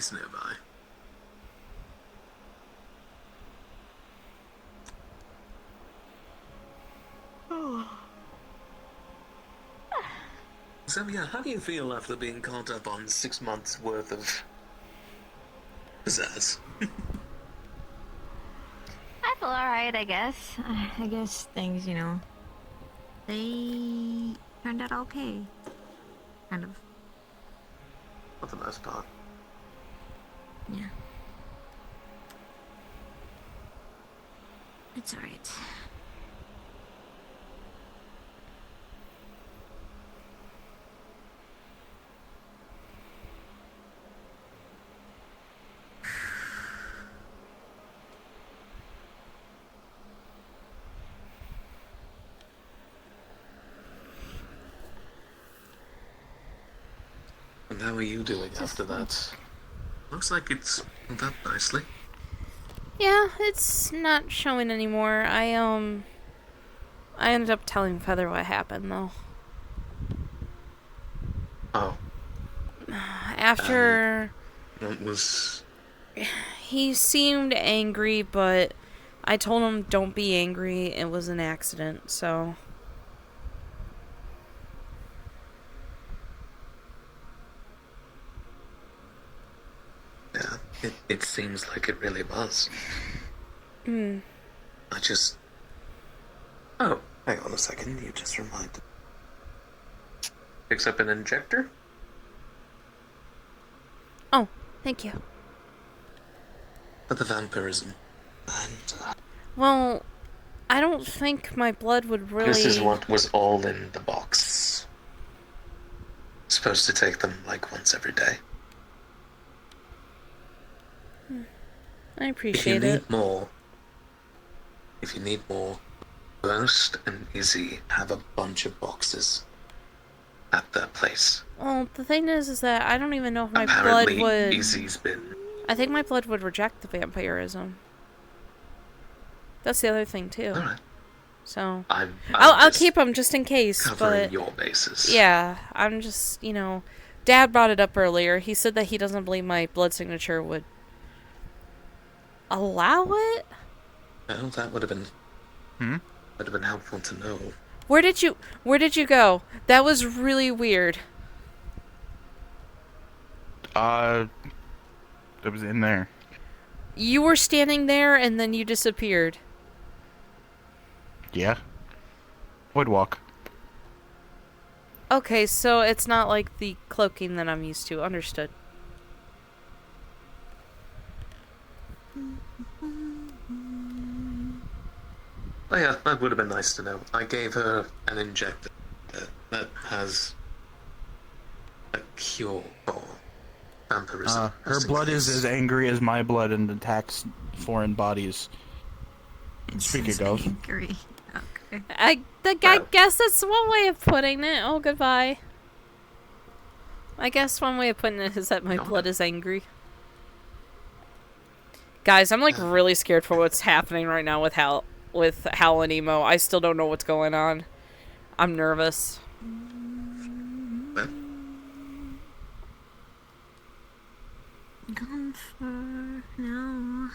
he's nearby. So yeah, how do you feel after being caught up on 6 months worth of pizzazz? I feel alright, I guess. I guess things, you know, they turned out okay. Kind of. For the most part. Yeah. It's alright. And how are you doing after that? Looks like it's pulled up nicely. Yeah, it's not showing anymore. I ended up telling Feather what happened, though. Oh. After... What was... He seemed angry, but I told him don't be angry. It was an accident, so... Yeah, it seems like it really was. Hmm. I just... Oh, hang on a second, you just reminded... Picks up an injector? Oh, thank you. For the vampirism. And, Well, I don't think my blood would really... This is what was all in the box. Supposed to take them, like, once every day. I appreciate it. If you need more, Burst and Izzy have a bunch of boxes at their place. Well, the thing is that I don't even know if my Apparently, blood would... Izzy's been... I think my blood would reject the vampirism. That's the other thing, too. Alright. So... I'm I'll keep them just in case, covering but... your bases. Yeah, I'm just, you know... Dad brought it up earlier. He said that he doesn't believe my blood signature would... allow it? Well, that would have been... Would have been helpful to know. Where did you go? That was really weird. It was in there. You were standing there and then you disappeared. Yeah. Would walk. Okay, so it's not like the cloaking that I'm used to. Understood. Oh yeah, that would have been nice to know. I gave her an injector that has a cure for vampirism. Her blood is as angry as my blood and attacks foreign bodies. Speaking of... Angry. Okay. I guess that's one way of putting it. Oh, goodbye. I guess one way of putting it is that my blood is angry. Guys, I'm like really scared for what's happening right now with Hal and Emo. I still don't know what's going on. I'm nervous. Gone for now.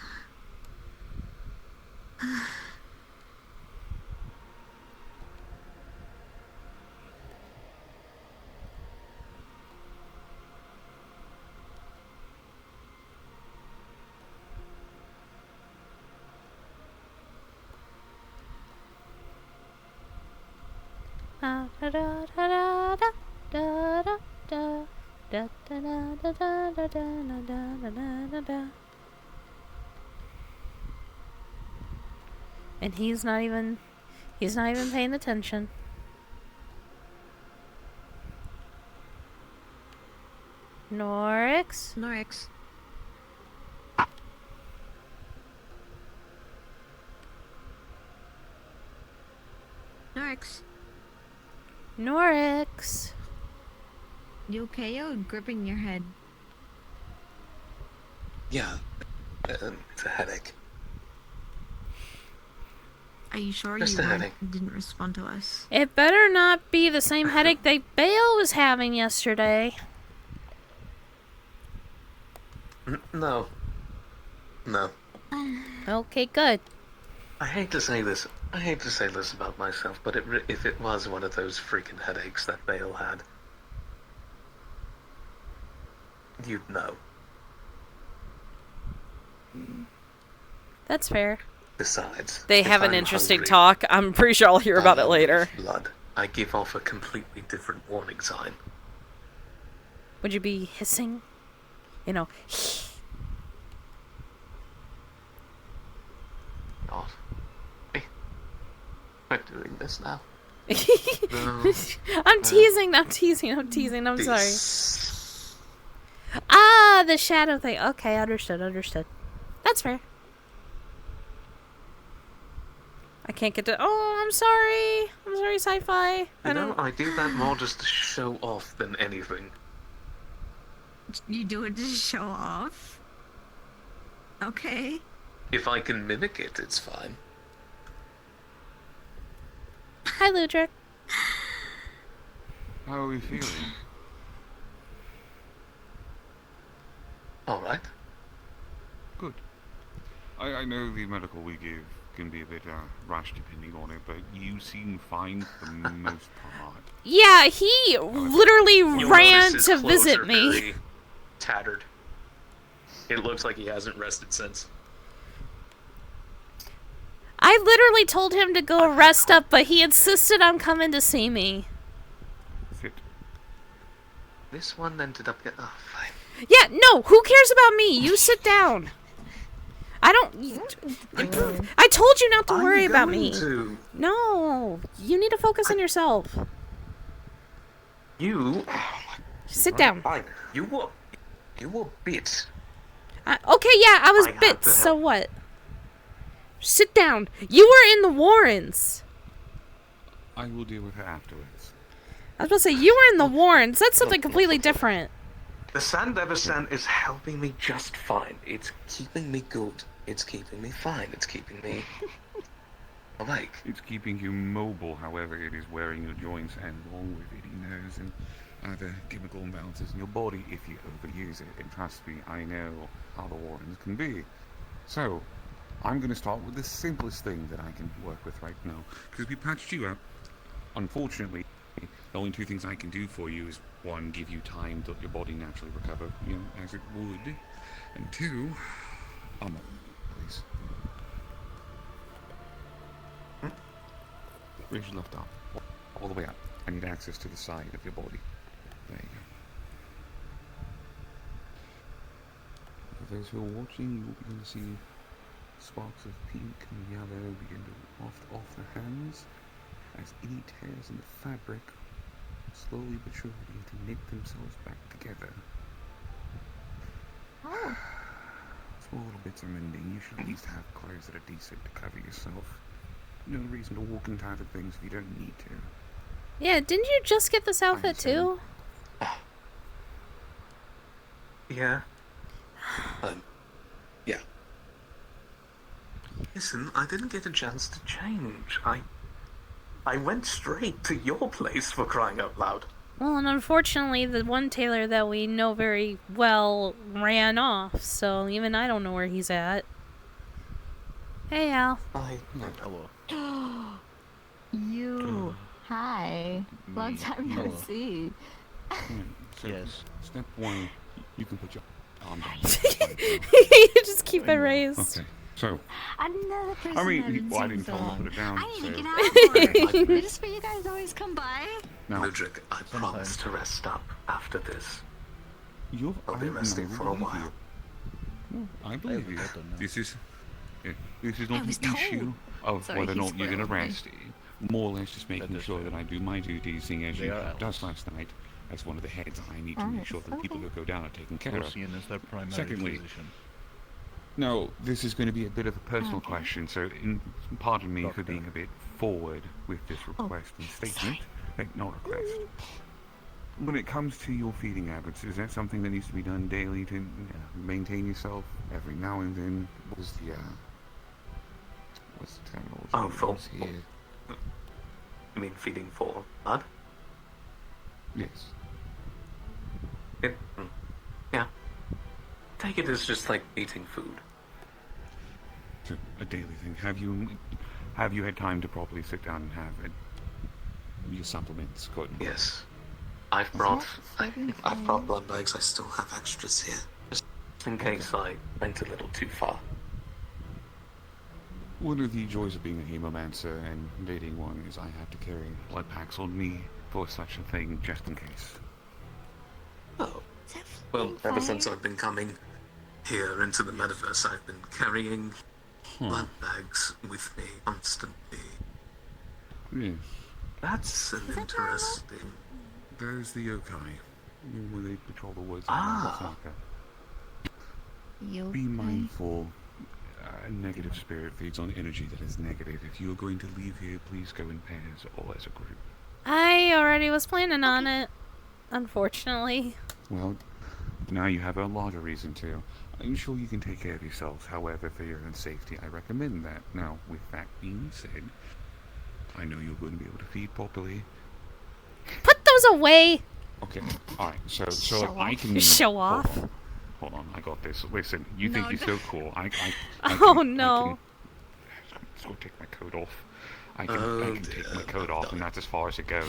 And he's not even paying attention. Norix? Norix. Norix. Norix. You okay? You're gripping your head. Yeah, it's a headache. Are you sure Just you a headache. didn't respond to us? It better not be the same headache that Bale was having yesterday. No. No. Okay, good. I hate to say this. I hate to say this about myself, but if it was one of those freaking headaches that Bale had, you'd know. That's fair. Besides, They if have an I'm interesting hungry, talk. I'm pretty sure I'll hear about it I'm later. blood. I give off a completely different warning sign. Would you be hissing? You know. God. We're doing this now. I'm teasing. I'm sorry. This. Ah, the shadow thing. Okay, understood. That's fair. I can't get to. Oh, I'm sorry, sci-fi. I do that more just to show off than anything. You do it to show off? Okay. If I can mimic it, it's fine. Hi, Ludric. How are we feeling? Alright. Good. I know the medical we give can be a bit rash depending on it, but you seem fine for the most part. Yeah, he literally You'll ran notice his to clothes visit are me. very tattered. It looks like he hasn't rested since. I literally told him to go rest up, but he insisted on coming to see me. Sit. This one ended up getting... Oh, fine. Yeah, no, who cares about me? You sit down. I told you not to worry about me. No, you need to focus on yourself. You... Sit down. Fine. You were bit. Okay, yeah, I was bit, so what? Sit down. You were in the Warrens. I will deal with her afterwards. I was about to say, you were in the Warrens. That's something completely different. The Sand Eversand is helping me just fine. It's keeping me good. It's keeping me fine. It's keeping me awake. It's keeping you mobile, however, it is wearing your joints and along with it, nerves and other chemical imbalances in your body if you overuse it. And trust me, I know how the Warrens can be. So, I'm going to start with the simplest thing that I can work with right now. Because we patched you up. Unfortunately, the only two things I can do for you is, one, give you time to let your body naturally recover, as it would. And two, please. Raise your left arm. All the way up. I need access to the side of your body. There you go. For those who are watching, you'll begin to see sparks of pink and yellow begin to waft off the hands as any tears in the fabric slowly but surely begin to knit themselves back together. Oh. Small little bits of mending. You should at least have clothes that are decent to cover yourself. No reason to walk in tattered things if you don't need to. Yeah, didn't you just get this outfit too? Yeah. Yeah. Listen, I didn't get a chance to change. I went straight to your place, for crying out loud. Well, and unfortunately, the one tailor that we know very well ran off, so even I don't know where he's at. Hey, Al. Hello. You. Hi. Long time no Hello. see. So, Yes. Step one, you can put your arm down. You just keep it raised. Okay. So, Another person I mean, I haven't well, I seen didn't so tell him to long. put it down, I need so... to get out more. I just for you guys always come by. Now, Ludric, I promise to rest up after this. I'll be resting for a while. I believe you. I don't know. This is not an was told. issue of Sorry, whether or he not you're going to spoiled me. rest. More or less just making is sure fair. that I do my duties, seeing as They you are helped elves. us last night. As one of the heads, I need to make sure that the people who go down are taken care of. Lucian is their primary Secondly, physician. Now, this is going to be a bit of a personal Okay. question, so pardon me for Doctor. being a bit forward with this request and statement. Not request. When it comes to your feeding habits, is that something that needs to be done daily to maintain yourself every now and then? What's the terminology Oh, we for- use here? You mean feeding for blood? Yes. Yeah. take it as just like eating food. It's a daily thing. Have you had time to properly sit down and have your supplements? Good. Yes. I've brought blood bags. I still have extras here. Just in case I went a little too far. One of the joys of being a hemomancer and dating one is I have to carry blood packs on me for such a thing, just in case. Oh. Well, ever since I've been coming here into the metaverse, I've been carrying blood bags with me constantly. Yes. That's an interesting... There's the yokai. When they patrol the woods. Ah. Be mindful. Negative spirit feeds on energy that is negative. If you are going to leave here, please go in pairs or as a group. I already was planning on it, unfortunately. Well, now you have a lot of reason to. I'm sure you can take care of yourselves. However, for your own safety, I recommend that. Now, with that being said, I know you're going to be able to feed properly. Put those away! Okay, alright, so I can... Show off. Hold on, I got this. Listen, you think you're so cool. Oh, no. Let's go take my coat off. I can take my coat off, and that's as far as it goes.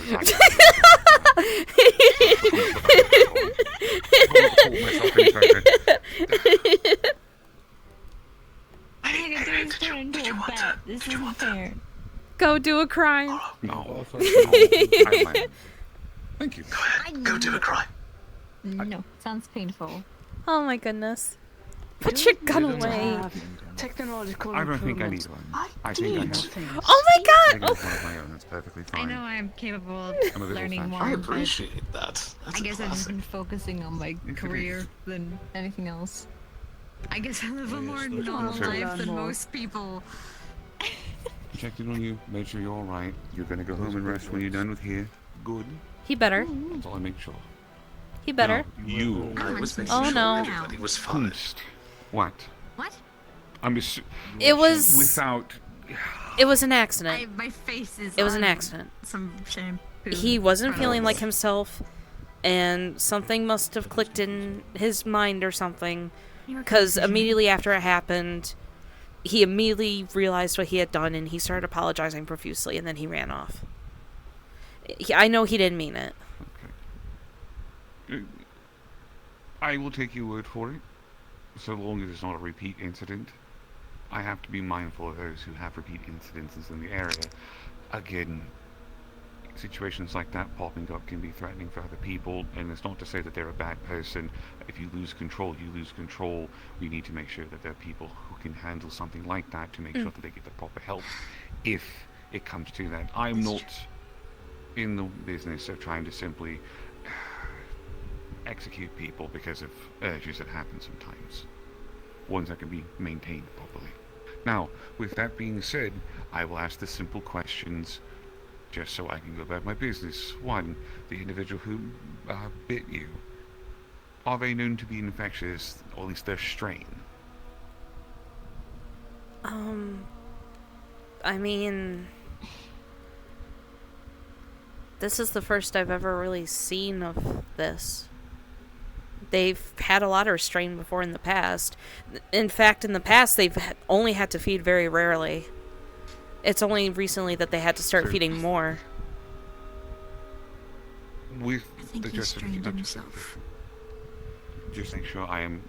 I Did you want to? This isn't fair. Go do a crime. No. Thank you. Go ahead, go do a crime. No, sounds painful. Oh my goodness. Put your gun away. Technological I don't think I need one. I think I have. Oh my I god! got one of my own. That's perfectly I fine. know I'm capable I'm a of little learning fat. more. I but appreciate that. That's I guess a I've classic. been focusing on my Yes, it career is. than anything else. I guess I live a Oh, more yes, there's normal also- life than most people. Checked in on you, made sure you're alright. You're gonna go home and rest when you're done with here. Good. He better. That's all I make sure. He better. Now, you. I was making Oh, sure no. everybody was fine. Kunst. What? What? I'm just... It was... Without... It was an accident. My face is It was an on accident. some shampoo. He wasn't feeling like products. himself, and something must have clicked in his mind or something, Your because confusion. immediately after it happened, he immediately realized what he had done, and he started apologizing profusely, and then he ran off. I know he didn't mean it. Okay. I will take your word for it, so long as it's not a repeat incident. I have to be mindful of those who have repeat incidences in the area. Again, situations like that popping up can be threatening for other people, and it's not to say that they're a bad person. If you lose control, you lose control. We need to make sure that there are people who can handle something like that to make sure that they get the proper help if it comes to that. I'm not in the business of trying to simply execute people because of urges that happen sometimes. Ones that can be maintained properly. Now, with that being said, I will ask the simple questions just so I can go about my business. One, the individual who bit you, are they known to be infectious, or at least their strain? I mean... This is the first I've ever really seen of this. They've had a lot of restraint before in the past. In fact, in the past, they've only had to feed very rarely. It's only recently that they had to start So- feeding more. With I think the he strained justification, himself. just make sure I am,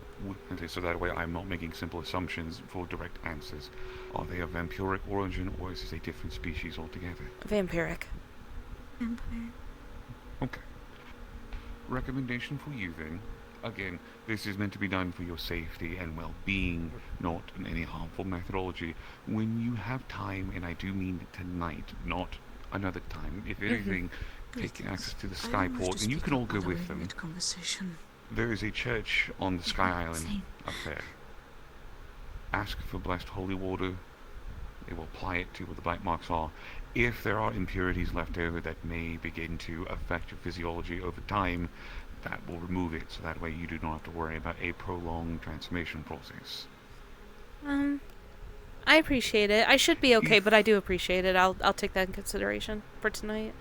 so that way I'm not making simple assumptions for direct answers. Are they of vampiric origin, or is this a different species altogether? Vampiric. Vampire. Okay. Recommendation for you then. Again, this is meant to be done for your safety and well-being, not in any harmful methodology. When you have time, and I do mean tonight, not another time, if anything, take access to the Skyport, and you can all go with them. Conversation. There is a church on the Sky Island Same. up there. Ask for blessed holy water. They will apply it to where the black marks are. If there are impurities left over that may begin to affect your physiology over time, that will remove it, so that way you do not have to worry about a prolonged transformation process. I appreciate it. I should be okay, but I do appreciate it. I'll take that in consideration for tonight.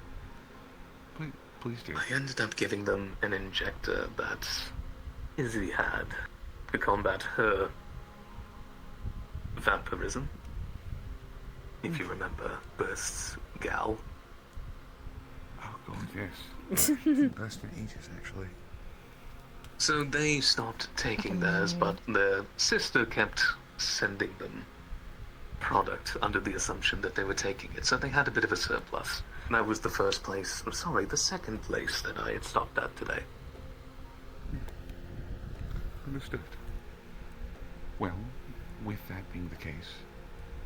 Please do. I ended up giving them an injector that Izzy had. to combat her vampirism. If you remember Burst's gal. Oh god, yes. Best in ages, actually. So they stopped taking theirs, but their sister kept sending them product under the assumption that they were taking it, so they had a bit of a surplus. And that was the second place that I had stopped at today. Understood. Well, with that being the case,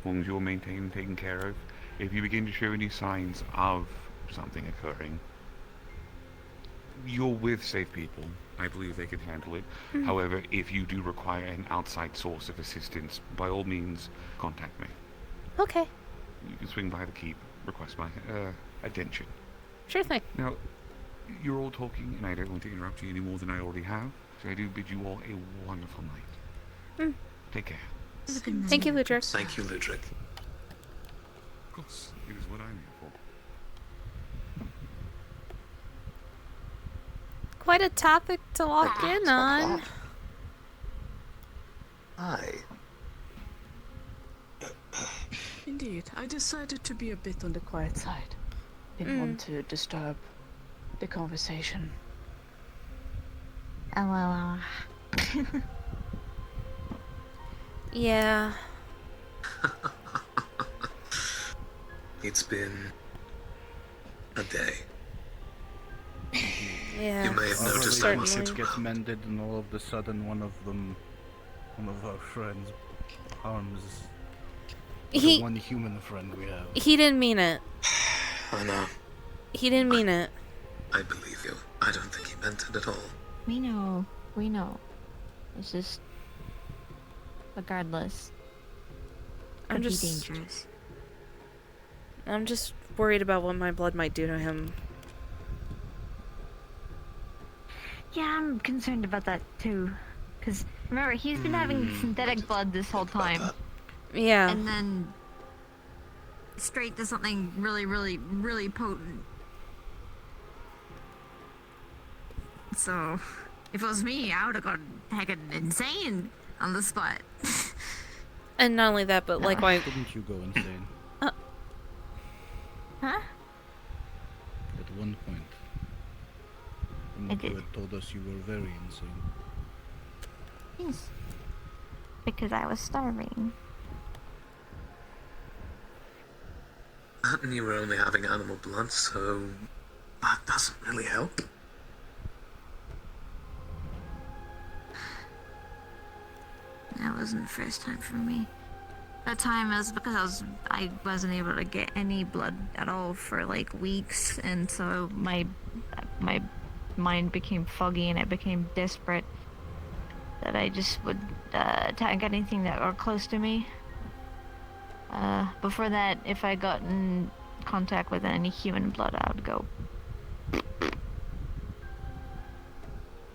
as long as you're maintained and taken care of, if you begin to show any signs of something occurring, you're with safe people. I believe they can handle it. However, if you do require an outside source of assistance, by all means, contact me. Okay. You can swing by the keep, request my attention. Sure thing. Now, you're all talking, and I don't want to interrupt you any more than I already have, so I do bid you all a wonderful night. Take care. Thank you, Ludric. Thank you, Ludric. Of course, it is what I'm here for. Quite a topic to walk in on. Hi. Indeed, I decided to be a bit on the quiet side. Didn't want to disturb the conversation. LOL. Yeah. It's been a day. Yeah. You may have Our noticed I Certainly. wasn't. gets mended, and all of a sudden, one of our friends harms the He one human friend we have. he didn't mean it. I know. He didn't mean it. I believe you. I don't think he meant it at all. We know. We know. It's just. Regardless. I'm Could be just dangerous. I'm just worried about what my blood might do to him. Yeah, I'm concerned about that too. Because remember, he's been having synthetic blood this whole time. Yeah. And then straight to something really, really, really potent. So, if it was me, I would have gone heckin' insane on the spot. And not only that, but like why Didn't you go insane? Huh? At one point. I did. You had told us you were very insane. Yes. Because I was starving. And you were only having animal blood, so that doesn't really help. That wasn't the first time for me. That time was because I wasn't able to get any blood at all for like weeks, and so my mind became foggy and I became desperate that I just would attack anything that got close to me. Before that, if I got in contact with any human blood, I would go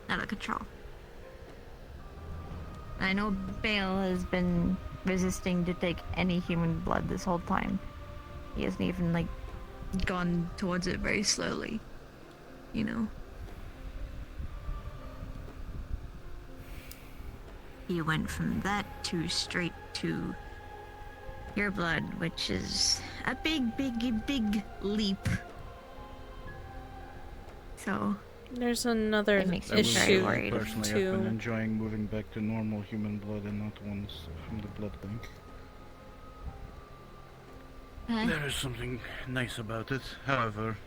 out of control. I know Bale has been resisting to take any human blood this whole time. He hasn't even, like, gone towards it very slowly. You know? He went from that to straight to your blood, which is a big, big, big leap. So, there's another It makes me very issue worried. Personally, I've been too. enjoying moving back to normal human blood and not ones from the blood bank. There is something nice about it. However,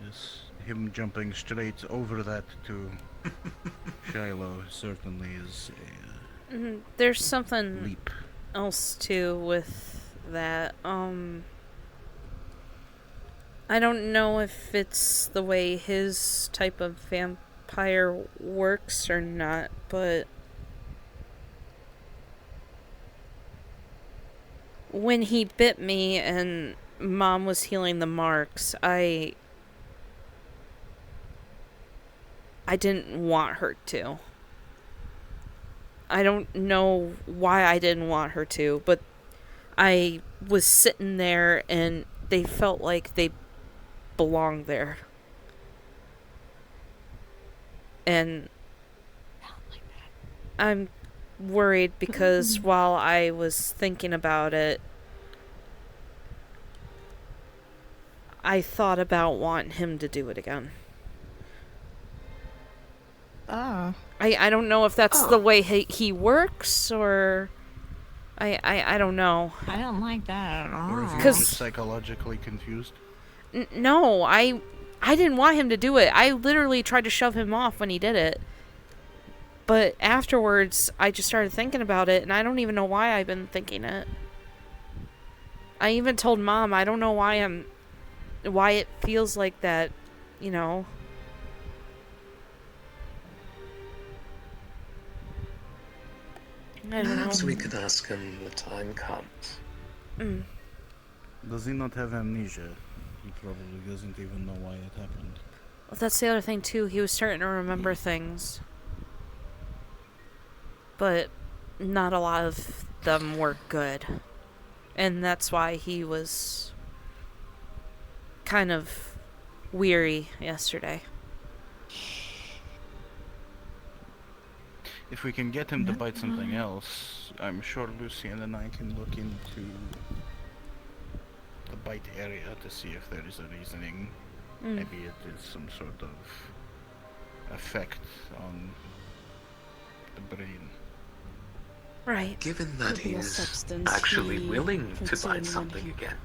yes, him jumping straight over that to Shilo certainly is There's a something leap. else too with that. I don't know if it's the way his type of vampire works or not, but when he bit me and Mom was healing the marks, I didn't want her to. I don't know why I didn't want her to, but I was sitting there and they felt like they belonged there. And I'm worried because while I was thinking about it, I thought about wanting him to do it again. Ah. I don't know if that's the way he works, or I don't know. I don't like that at Or if all. you're 'Cause- just psychologically confused. No, I didn't want him to do it. I literally tried to shove him off when he did it. But afterwards, I just started thinking about it, and I don't even know why I've been thinking it. I even told Mom I don't know why it feels like that, you know. I don't know. Perhaps we could ask him when the time comes. Does he not have amnesia? He probably doesn't even know why it happened. Well, that's the other thing too. He was starting to remember things, but not a lot of them were good, and that's why he was kind of weary yesterday. If we can get him to bite something else, I'm sure Lucian and I can look into the bite area to see if there is a reasoning. Maybe it is some sort of effect on the brain. Right. Given that Could be a he's substance actually he willing to consumed when bite something he- again.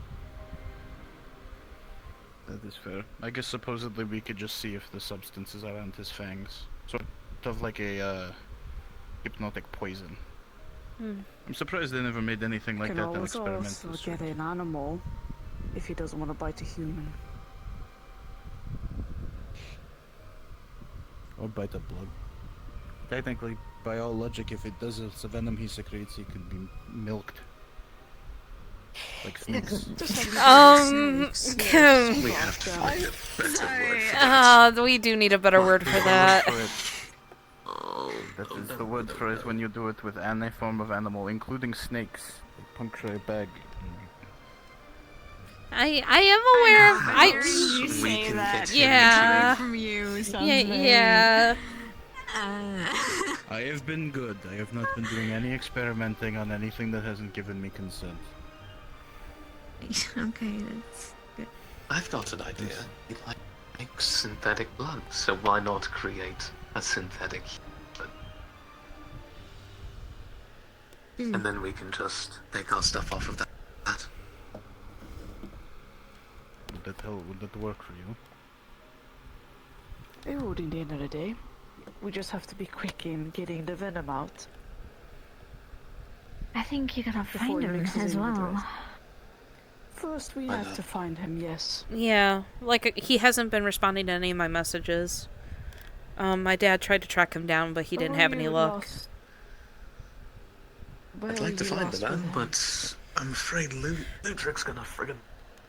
That is fair. I guess supposedly we could just see if the substance is around his fangs. Sort of like a hypnotic poison. I'm surprised they never made anything like Can that in always experimental also get sort. an animal if he doesn't want to bite a human. Or bite a bug. Technically, by all logic, if it does it's a venom he secretes, he could be milked. Like snakes. Just like We have to find a better word for that. We do need a better word for that. That is the word for it when you do it with any form of animal, including snakes. They puncture a bag. I am aware of you We say can that. get him Yeah. From you sounds yeah. I have been good. I have not been doing any experimenting on anything that hasn't given me consent. Okay, that's good. I've got an idea. He likes synthetic blood, so why not create a synthetic blood? And then we can just take our stuff off of that. Would that work for you? It would in the end of the day. We just have to be quick in getting the venom out. I think you gotta Before find he him mixes as in with the well. rest. First, we have to find him, yes. Yeah, like he hasn't been responding to any of my messages. My dad tried to track him down, but he didn't have any luck. I'd like to find the man, but I'm afraid Ludric's gonna friggin'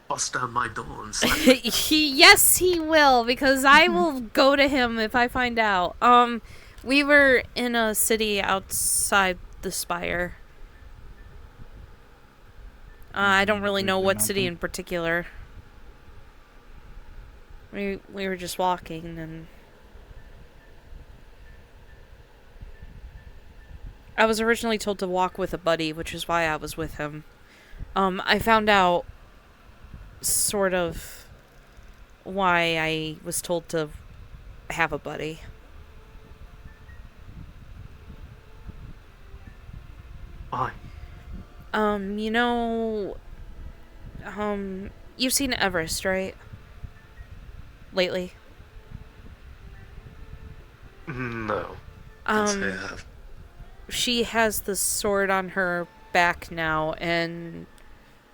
bust down my door and slap me. Yes, he will, because I will go to him if I find out. We were in a city outside the Spire. I don't really know what city in particular. We were just walking, and I was originally told to walk with a buddy, which is why I was with him. I found out sort of why I was told to have a buddy. Why? You know, you've seen Everest, right? Lately? No. Can't say I have. She has the sword on her back now, and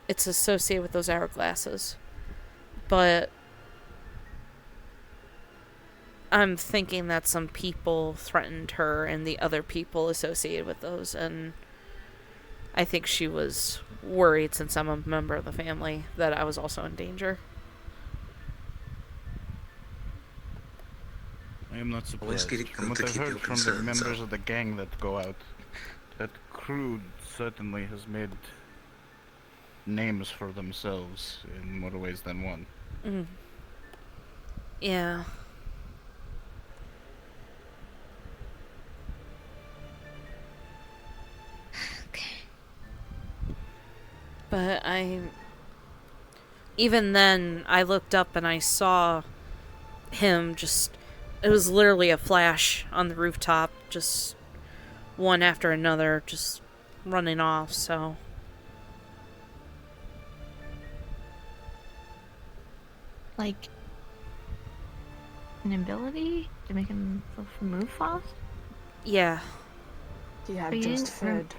it's associated with those hourglasses. But I'm thinking that some people threatened her and the other people associated with those, and I think she was worried, since I'm a member of the family, that I was also in danger. I am not surprised. getting From what to I've keep heard your from the concerns members up. of the gang that go out, that crew certainly has made names for themselves in more ways than one. Yeah. But even then, I looked up and I saw him just... It was literally a flash on the rooftop, just one after another, just running off, so... Like, an ability to make himself move fast? Yeah. He had But you just didn't fed.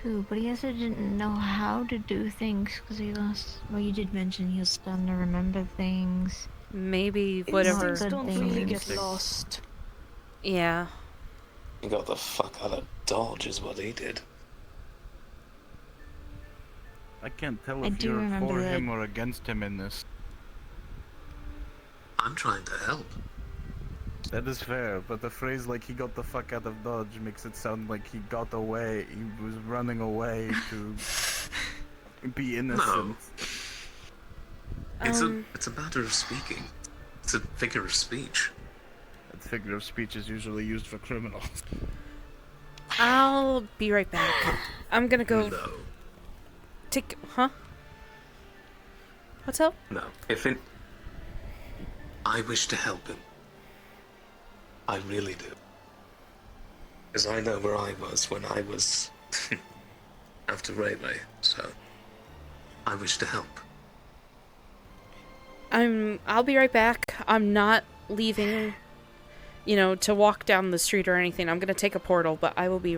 True, but he also didn't know how to do things because he lost. Well, you did mention he was starting to remember things. Maybe whatever... Instincts don't really get Instincts. lost. Yeah. He got the fuck out of Dodge is what he did. I can't tell I if do you're remember for that- him or against him in this. I'm trying to help. That is fair, but the phrase like he got the fuck out of Dodge makes it sound like he got away, he was running away to be innocent. It's a matter of speaking. It's a figure of speech. That figure of speech is usually used for criminals. I'll be right back. I'm gonna go No. take... Huh? What's up? No. I wish to help him. I really do. Because I know where I was when I was after Raylay, so I wish to help. I'll be right back. I'm not leaving, to walk down the street or anything. I'm gonna take a portal, but I will be